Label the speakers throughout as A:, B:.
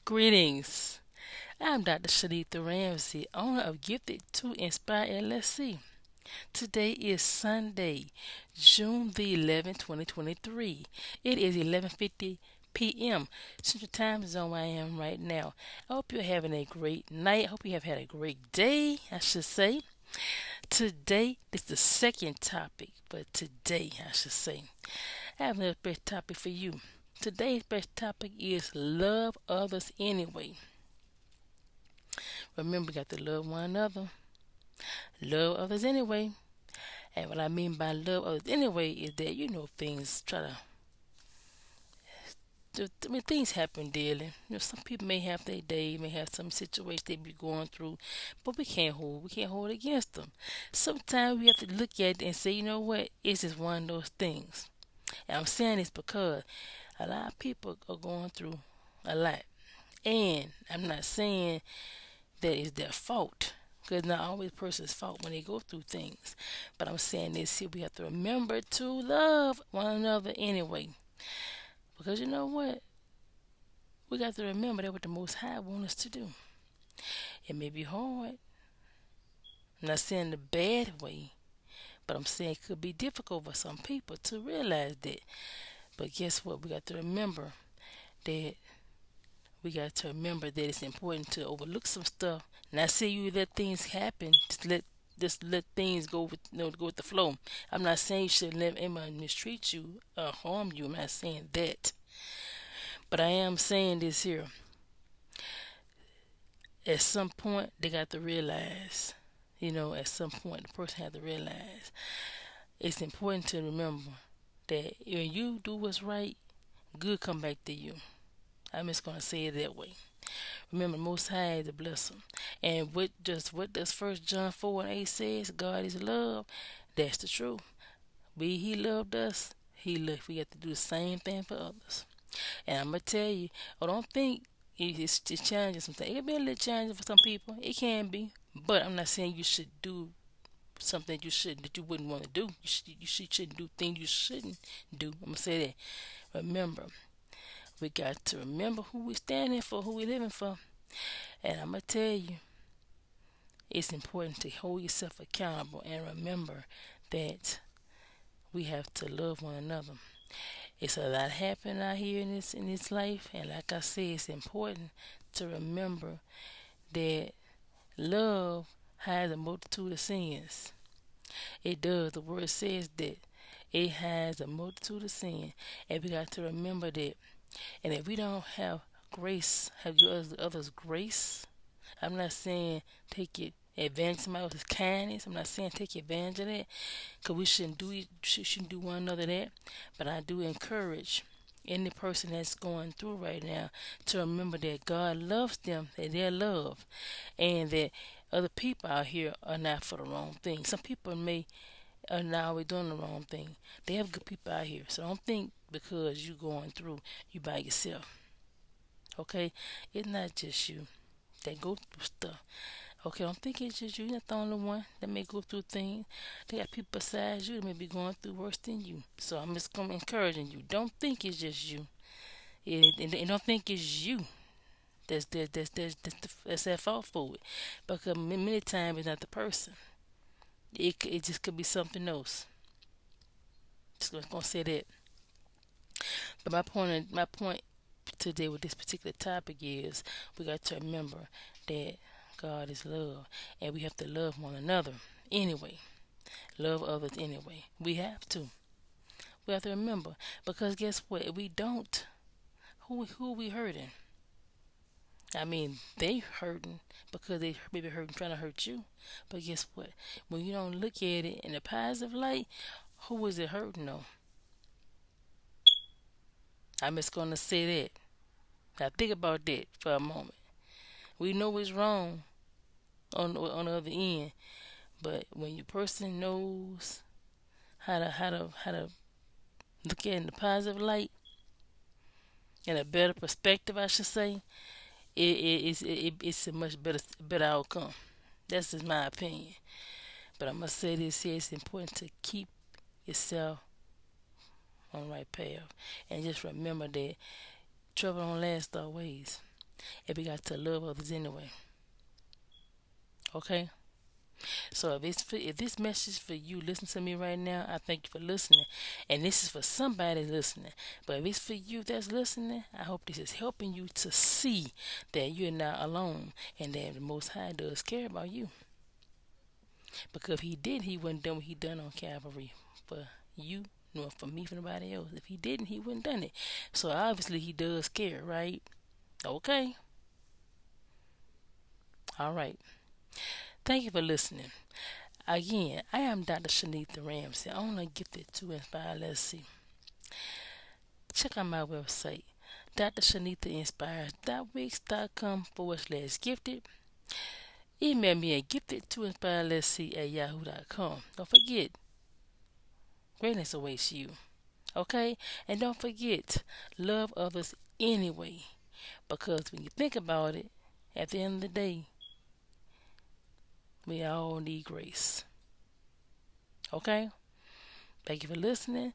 A: Greetings. I'm Dr. Shenetha Ramsey, owner of Gifted to Inspire LLC. Today is Sunday, June the 11th, 2023. It is 11:50 p.m. Central Time Zone where I am right now. I hope you're having a great night. I hope you have had a great day, I should say. Today is the second topic, but today, I should say, I have another best topic for you. Today's best topic is love others anyway. Remember, we got to love one another, love others anyway. And what I mean by love others anyway is that things try to. I mean, things happen daily. Some people may have their day, may have some situation they be going through, but we can't hold it against them. Sometimes we have to look at it and say, you know what, it's just one of those things. And I'm saying this because a lot of people are going through a lot, and I'm not saying that it's their fault. Because it's not always a person's fault when they go through things. But I'm saying this here, we have to remember to love one another anyway. Because you know what? We got to remember that what the Most High wants us to do. It may be hard. I'm not saying the bad way, but I'm saying it could be difficult for some people to realize that. But guess what? That we got to remember that it's important to overlook some stuff. Not say you let things happen. Just let things go with go with the flow. I'm not saying you should let anyone mistreat you or harm you. I'm not saying that. But I am saying this here. At some point they got to realize, at some point the person had to realize it's important to remember that when you do what's right, good come back to you. I'm just gonna say it that way. Remember, Most High is a blessing. And what does First John 4:8 says? God is love. That's the truth. He loved us. We have to do the same thing for others. And I'm gonna tell you, I don't think it's challenging sometimes. It can be a little challenging for some people. It can be, but I'm not saying you should do something that you wouldn't want to do. Shouldn't do things you shouldn't do. I'm gonna say that. Remember, we got to remember who we standing for, who we living for. And I'm gonna tell you, it's important to hold yourself accountable and remember that we have to love one another. It's a lot happening out here in this life, and like I said, it's important to remember that love has a multitude of sins. It does. The word says that it has a multitude of sin, and we got to remember that. And if we don't have grace, have you others grace. I'm not saying take it advantage of somebody else's kindness. I'm not saying take advantage of that, because we shouldn't do one another that. But I do encourage any person that's going through right now to remember that God loves them, that they're loved, and that other people out here are not for the wrong thing. Some people may are not always doing the wrong thing. They have good people out here, so don't think because you going through you by yourself. Okay, it's not just you that go through stuff. Okay, don't think it's just you. You're not the only one that may go through things. They got people besides you that may be going through worse than you. So I'm just gonna encouraging you. Don't think it's just you. And don't think it's you that's at fault for it. Because many times it's not the person. It just could be something else. Just gonna say that. But my point today with this particular topic is we got to remember that God is love, and we have to love one another anyway. Love others anyway. We have to. We have to remember, because guess what? If we don't, who we hurting? I mean, they hurting because they maybe hurting trying to hurt you. But guess what? When you don't look at it in a positive light, who is it hurting though? I'm just gonna say that. Now think about that for a moment. We know it's wrong on the other end, but when your person knows how to look at it in a positive light, in a better perspective, I should say, it's a much better outcome. That's just my opinion. But I must say this here: it's important to keep yourself on the right path, and just remember that trouble don't last always. if we got to love others anyway. Okay? So if this message is for you, listen to me right now. I thank you for listening, and this is for somebody listening. But if it's for you that's listening, I hope this is helping you to see that you're not alone, and that the Most High does care about you. Because if He did, He wouldn't done what He done on Calvary for you, nor for me, for nobody else. If He didn't, He wouldn't done it. So obviously He does care, right? Okay. All right. Thank you for listening. Again, I am Dr. Shenetha Ramsey, owner of Gifted to Inspire. Let's see. Check out my website, drshenethainspires.wix.com/gifted. Email me at giftedtoinspire@yahoo.com. Don't forget, greatness awaits you. Okay? And don't forget, love others anyway. Because when you think about it, at the end of the day, we all need grace. Okay? Thank you for listening.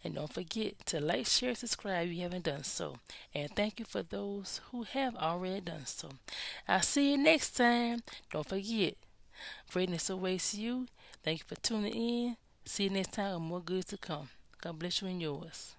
A: And don't forget to like, share, subscribe if you haven't done so. And thank you for those who have already done so. I'll see you next time. Don't forget, greatness awaits you. Thank you for tuning in. See you next time with more good to come. God bless you and yours.